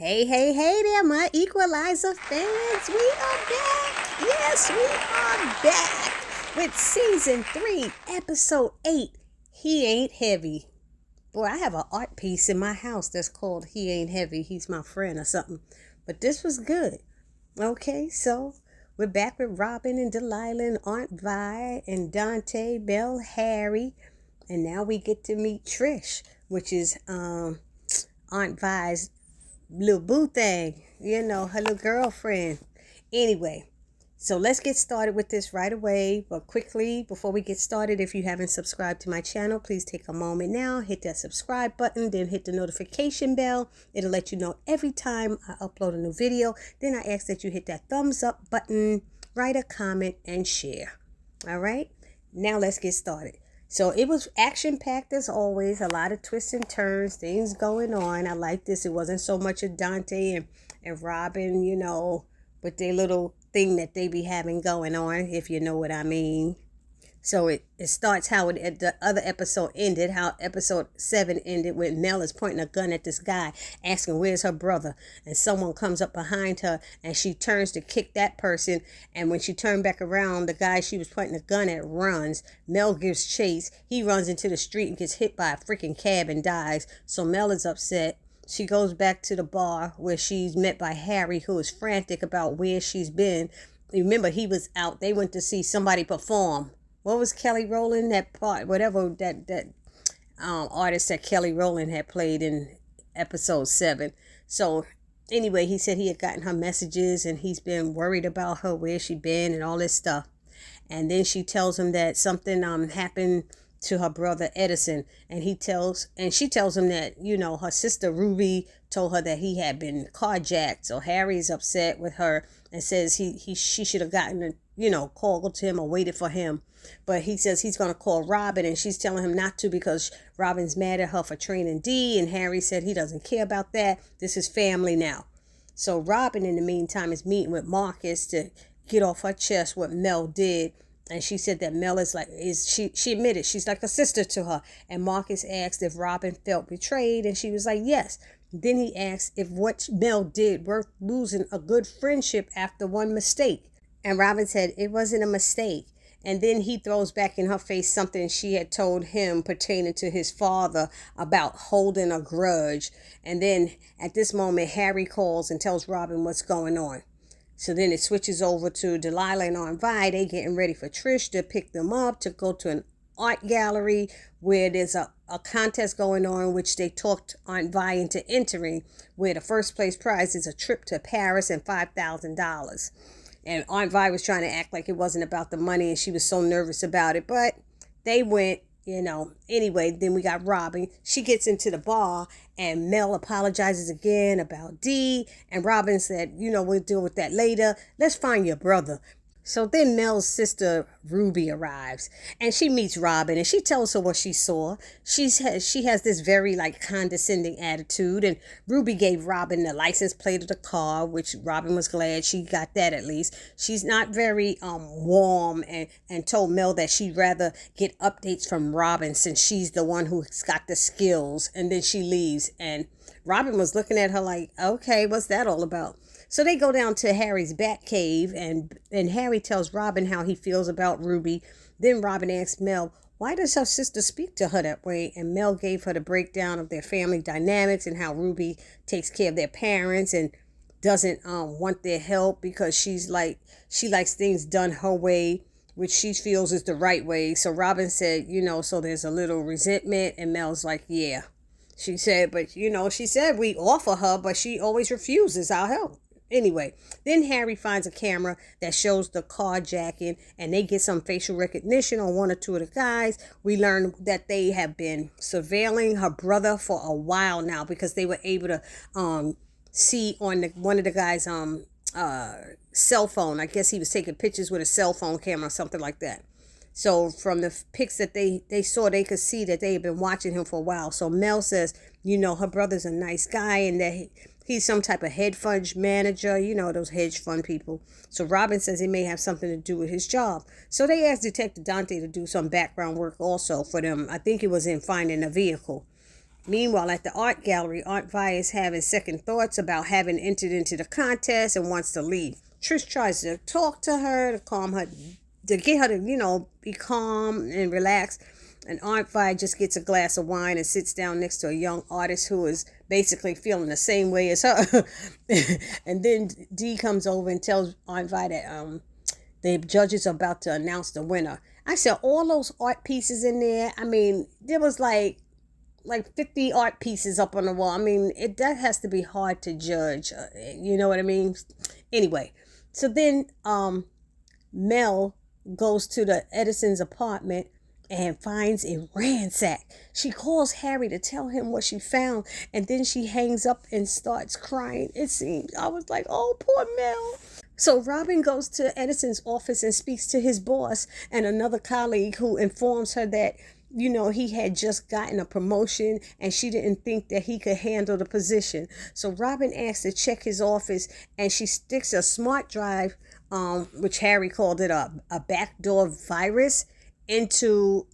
Hey, hey, hey there, my Equalizer fans. We are back. Yes, we are back with season 3, episode 8. He Ain't Heavy. Boy, I have an art piece in my house that's called He Ain't Heavy. He's my friend or something. But this was good. Okay, so we're back with Robin and Delilah and Aunt Vi and Dante, Belle, Harry. And now we get to meet Trish, which is Aunt Vi's little boo thing, her little girlfriend. Anyway, so let's get started with this right away. But quickly, before we get started, if you haven't subscribed to my channel, please take a moment now, hit that subscribe button, then hit the notification bell. It'll let you know every time I upload a new video. Then I ask that you hit that thumbs up button, write a comment, and share. All right, now let's get started. So it was action-packed as always, a lot of twists and turns, things going on. I like this. It wasn't so much of Dante and Robin, with their little thing that they be having going on, if you know what I mean. So it starts how the other episode ended, how episode 7 ended, when Mel is pointing a gun at this guy, asking where's her brother, and someone comes up behind her, and she turns to kick that person, and when she turned back around, the guy she was pointing the gun at runs. Mel gives chase. He runs into the street and gets hit by a freaking cab and dies. So Mel is upset. She goes back to the bar where she's met by Harry, who is frantic about where she's been. Remember, he was out. They went to see somebody perform. What was Kelly Rowland, that part, whatever that artist that Kelly Rowland had played in episode 7. So anyway, he said he had gotten her messages and he's been worried about her, where she been and all this stuff. And then she tells him that something happened to her brother Edison, and she tells him that her sister Ruby told her that he had been carjacked. So Harry's upset with her and says she should have gotten a called to him or waited for him. But he says he's going to call Robin, and she's telling him not to because Robin's mad at her for training D, and Harry said he doesn't care about that. This is family now. So Robin, in the meantime, is meeting with Marcus to get off her chest what Mel did. And she said that Mel she admitted she's like a sister to her. And Marcus asked if Robin felt betrayed, and she was like, yes. Then he asked if what Mel did worth losing a good friendship after one mistake. And Robin said it wasn't a mistake. And then he throws back in her face something she had told him pertaining to his father about holding a grudge. And then at this moment, Harry calls and tells Robin what's going on. So then it switches over to Delilah and Aunt Vi. They getting ready for Trish to pick them up to go to an art gallery where there's a contest going on, which they talked Aunt Vi into entering, where the first place prize is a trip to Paris and $5,000. And Aunt Vi was trying to act like it wasn't about the money, and she was so nervous about it. But they went, Anyway, then we got Robin. She gets into the bar, and Mel apologizes again about D. And Robin said, we'll deal with that later. Let's find your brother. So then Mel's sister Ruby arrives, and she meets Robin, and she tells her what she saw. She has this very condescending attitude, and Ruby gave Robin the license plate of the car, which Robin was glad she got that at least. She's not very warm, and told Mel that she'd rather get updates from Robin since she's the one who's got the skills. And then she leaves, and Robin was looking at her like, okay, what's that all about? So they go down to Harry's bat cave, and Harry tells Robin how he feels about Ruby. Then Robin asks Mel, why does her sister speak to her that way? And Mel gave her the breakdown of their family dynamics and how Ruby takes care of their parents and doesn't want their help because she likes things done her way, which she feels is the right way. So Robin said, so there's a little resentment, and Mel's like, yeah. She said, but she said we offer her, but she always refuses our help. Anyway, then Harry finds a camera that shows the carjacking, and they get some facial recognition on one or two of the guys. We learn that they have been surveilling her brother for a while now because they were able to see on one of the guys' cell phone. I guess he was taking pictures with a cell phone camera or something like that. So from the pics that they saw, they could see that they had been watching him for a while. So Mel says, her brother's a nice guy, and that he's some type of hedge fund manager, those hedge fund people. So Robin says it may have something to do with his job. So they asked Detective Dante to do some background work also for them. I think it was in finding a vehicle. Meanwhile, at the art gallery, Aunt Vi is having second thoughts about having entered into the contest and wants to leave. Trish tries to talk to her, to calm her, to get her to, be calm and relax. And Aunt Vi just gets a glass of wine and sits down next to a young artist who is basically feeling the same way as her. And then Dee comes over and tells Aunt Vi that the judges are about to announce the winner. I said, all those art pieces in there, I mean, there was like 50 art pieces up on the wall. I mean, that has to be hard to judge. You know what I mean? Anyway, so then Mel goes to the Edison's apartment and finds it ransacked. She calls Harry to tell him what she found, and then she hangs up and starts crying. It seems, I was like, oh, poor Mel. So Robin goes to Edison's office and speaks to his boss and another colleague who informs her that, he had just gotten a promotion and she didn't think that he could handle the position. So Robin asks to check his office, and she sticks a smart drive, which Harry called it a backdoor virus, into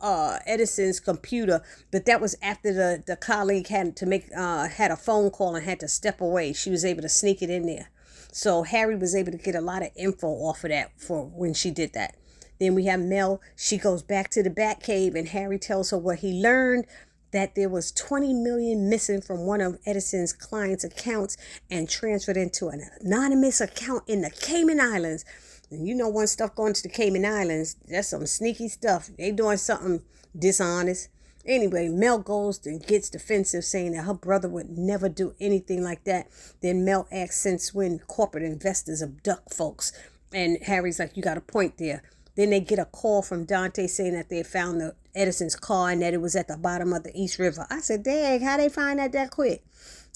Edison's computer. But that was after the colleague had a phone call and had to step away. She was able to sneak it in there. So Harry was able to get a lot of info off of that for when she did that. Then we have Mel. She goes back to the Batcave, and Harry tells her what he learned, that there was $20 million missing from one of Edison's clients' accounts and transferred into an anonymous account in the Cayman Islands. And when stuff going to the Cayman Islands, that's some sneaky stuff. They doing something dishonest. Anyway, Mel goes and gets defensive, saying that her brother would never do anything like that. Then Mel asks since when corporate investors abduct folks. And Harry's like, you got a point there. Then they get a call from Dante saying that they found the Edison's car and that it was at the bottom of the East River. I said, dang, how they find that quick?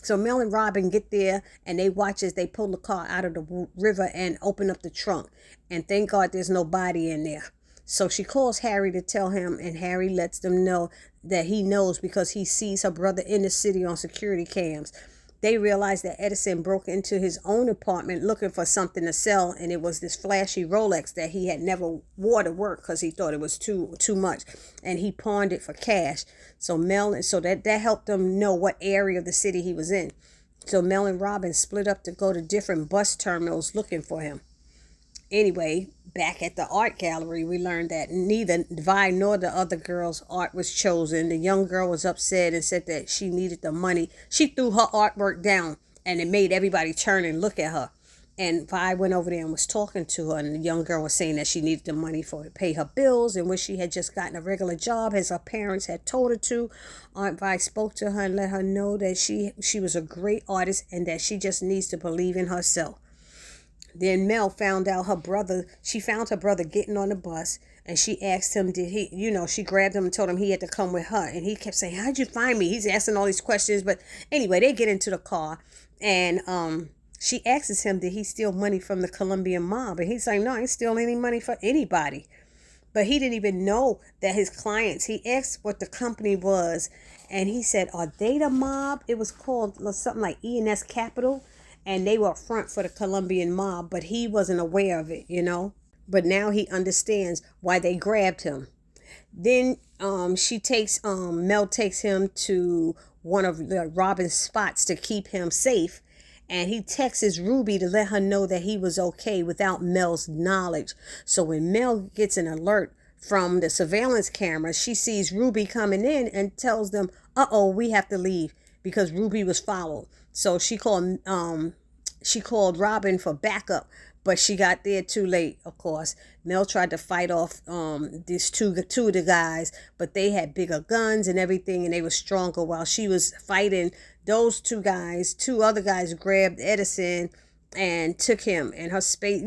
So Mel and Robin get there, and they watch as they pull the car out of the river and open up the trunk. And thank God there's no body in there. So she calls Harry to tell him, and Harry lets them know that he knows because he sees her brother in the city on security cams. They realize that Edison broke into his own apartment looking for something to sell, and it was this flashy Rolex that he had never wore to work because he thought it was too much, and he pawned it for cash. So that helped them know what area of the city he was in. So Mel and Robin split up to go to different bus terminals looking for him. Anyway, back at the art gallery, we learned that neither Vi nor the other girl's art was chosen. The young girl was upset and said that she needed the money. She threw her artwork down, and it made everybody turn and look at her. And Vi went over there and was talking to her, and the young girl was saying that she needed the money to pay her bills and wish she had just gotten a regular job as her parents had told her to. Aunt Vi spoke to her and let her know that she was a great artist and that she just needs to believe in herself. Then Mel found her brother getting on the bus, and she asked him, she grabbed him and told him he had to come with her. And he kept saying, how'd you find me? He's asking all these questions. But anyway, they get into the car, and she asks him, did he steal money from the Colombian mob? And he's like, no, I ain't steal any money for anybody. But he didn't even know that his clients, he asked what the company was, and he said, are they the mob? It was called something like E&S Capital. And they were front for the Colombian mob, but he wasn't aware of it, But now he understands why they grabbed him. Then Mel takes him to one of Robin's spots to keep him safe. And he texts Ruby to let her know that he was okay without Mel's knowledge. So when Mel gets an alert from the surveillance camera, she sees Ruby coming in and tells them, we have to leave because Ruby was followed. So she called Robin for backup, but she got there too late, of course. Mel tried to fight off these two of the guys, but they had bigger guns and everything, and they were stronger. While she was fighting those two other guys grabbed Edison and took him and her space.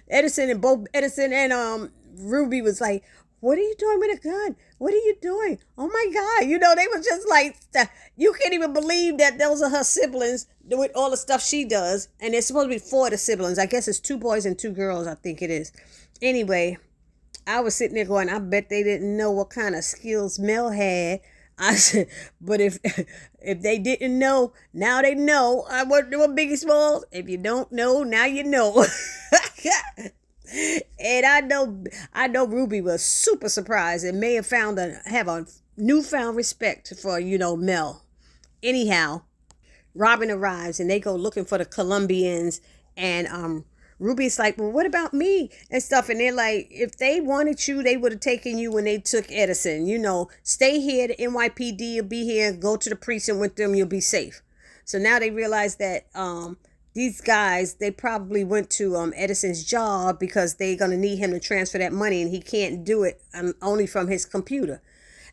Edison and Ruby was like, what are you doing with a gun? What are you doing? Oh my God. They were just like, you can't even believe that those are her siblings with all the stuff she does. And it's supposed to be 4 of the siblings. I guess it's 2 boys and 2 girls, I think it is. Anyway, I was sitting there going, I bet they didn't know what kind of skills Mel had. I said, but if they didn't know, now they know. I wasn't doing Biggie Smalls. If you don't know, now you know. And I know Ruby was super surprised and may have a newfound respect for, Mel. Anyhow, Robin arrives and they go looking for the Colombians, and Ruby's like, well, what about me and stuff? And they're like, if they wanted you, they would have taken you when they took Edison. Stay here. The NYPD will be here. Go to the precinct with them. You'll be safe. So now they realize that these guys, they probably went to Edison's job because they're going to need him to transfer that money, and he can't do it only from his computer.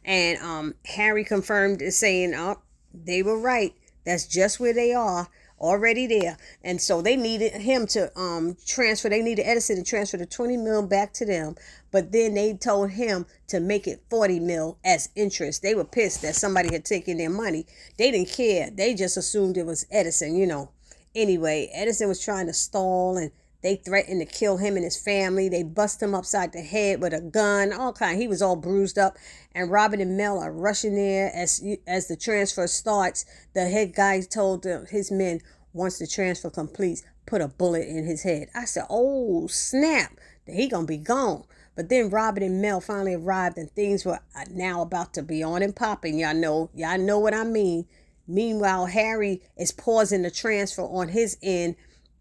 And Harry confirmed it, saying, oh, they were right. That's just where they are, already there. And so they needed him to transfer. They needed Edison to transfer the 20 mil back to them. But then they told him to make it 40 mil as interest. They were pissed that somebody had taken their money. They didn't care. They just assumed it was Edison. Anyway, Edison was trying to stall, and they threatened to kill him and his family. They bust him upside the head with a gun, all kind. He was all bruised up. And Robin and Mel are rushing there as the transfer starts. The head guy told his men, once the transfer completes, put a bullet in his head. I said, oh, snap. He gonna be gone. But then Robin and Mel finally arrived, and things were now about to be on and popping. Y'all know what I mean. Meanwhile, Harry is pausing the transfer on his end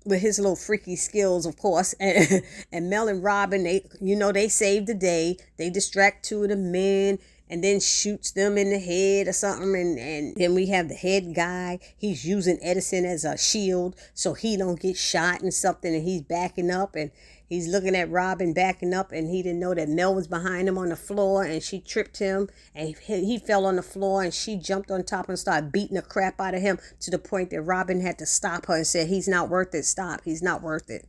with his little freaky skills, of course. And Mel and Robin, they save the day. They distract two of the men and then shoots them in the head or something. And then we have the head guy. He's using Edison as a shield so he don't get shot and something. And he's backing up, and he's looking at Robin backing up, and he didn't know that Mel was behind him on the floor, and she tripped him, and he fell on the floor, and she jumped on top and started beating the crap out of him to the point that Robin had to stop her and said, he's not worth it. Stop. He's not worth it.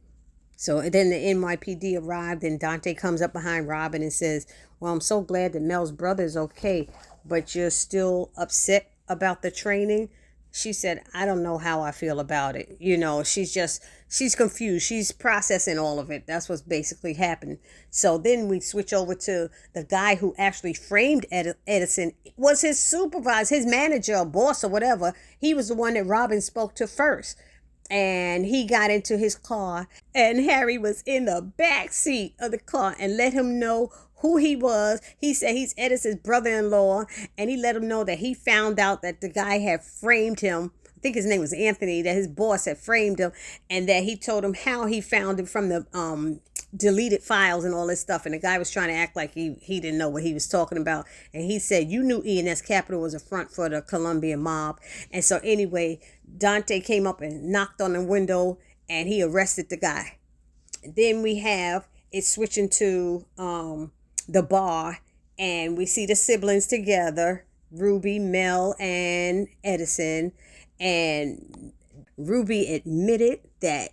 So then the NYPD arrived, and Dante comes up behind Robin and says, well, I'm so glad that Mel's brother is okay, but you're still upset about the training? She said, I don't know how I feel about it. She's confused. She's processing all of it. That's what's basically happened. So then we switch over to the guy who actually framed Edison. Was his supervisor, his manager, or boss, or whatever. He was the one that Robin spoke to first. And he got into his car, and Harry was in the back seat of the car and let him know who he was. He said he's Edison's brother-in-law, and he let him know that he found out that the guy had framed him. I think his name was Anthony, that his boss had framed him, and that he told him how he found it from the deleted files and all this stuff. And the guy was trying to act like he didn't know what he was talking about. And he said, you knew E&S Capital was a front for the Colombian mob. And so anyway, Dante came up and knocked on the window, and he arrested the guy. And then we have it switching to the bar, and we see the siblings together, Ruby, Mel, and Edison. And Ruby admitted that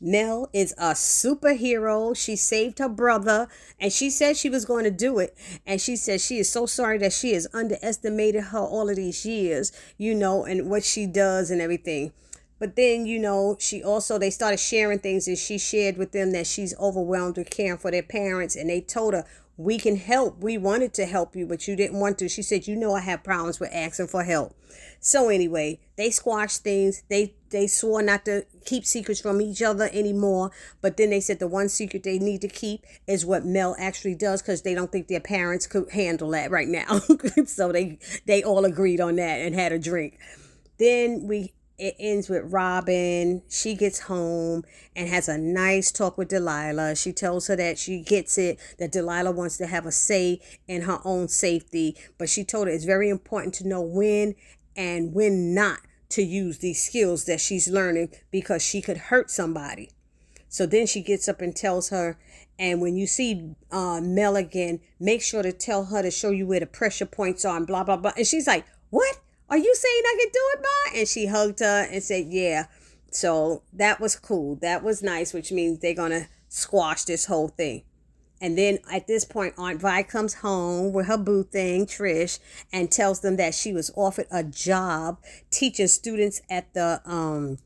Mel is a superhero. She saved her brother, and she said she was going to do it. And she said she is so sorry that she has underestimated her all of these years, and what she does and everything. But then, they started sharing things, and she shared with them that she's overwhelmed with caring for their parents. And they told her, we can help. We wanted to help you, but you didn't want to. She said, I have problems with asking for help. So anyway, they squashed things. They swore not to keep secrets from each other anymore. But then they said the one secret they need to keep is what Mel actually does, because they don't think their parents could handle that right now. So they all agreed on that and had a drink. Then it ends with Robin. She gets home and has a nice talk with Delilah. She tells her that she gets it, that Delilah wants to have a say in her own safety. But she told her it's very important to know when and when not to use these skills that she's learning, because she could hurt somebody. So then she gets up and tells her, and when you see Mel again, make sure to tell her to show you where the pressure points are and blah, blah, blah. And she's like, what? Are you saying I can do it, Ma? And she hugged her and said, yeah. So that was cool. That was nice, which means they're going to squash this whole thing. And then at this point, Aunt Vi comes home with her boo thing, Trish, and tells them that she was offered a job teaching students at the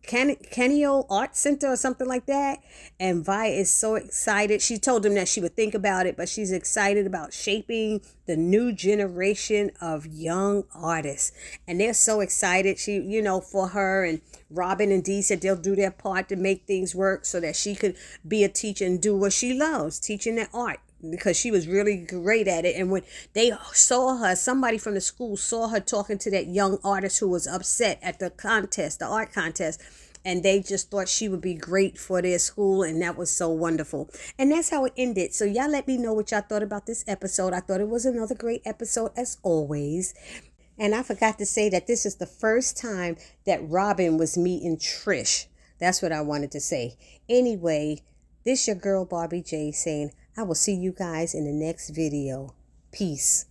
Canio Art Center or something like that. And Vi is so excited. She told them that she would think about it, but she's excited about shaping the new generation of young artists. And they're so excited. She, for her, and Robin and Dee said they'll do their part to make things work so that she could be a teacher and do what she loves, teaching that art. because she was really great at it. And when they saw her, somebody from the school saw her talking to that young artist who was upset at the contest, the art contest, and they just thought she would be great for their school, and that was so wonderful. And that's how it ended. So y'all let me know what y'all thought about this episode. I thought it was another great episode as always. And I forgot to say that this is the first time that Robin was meeting Trish. That's what I wanted to say. Anyway, this your girl Barbie J saying, I will see you guys in the next video. Peace.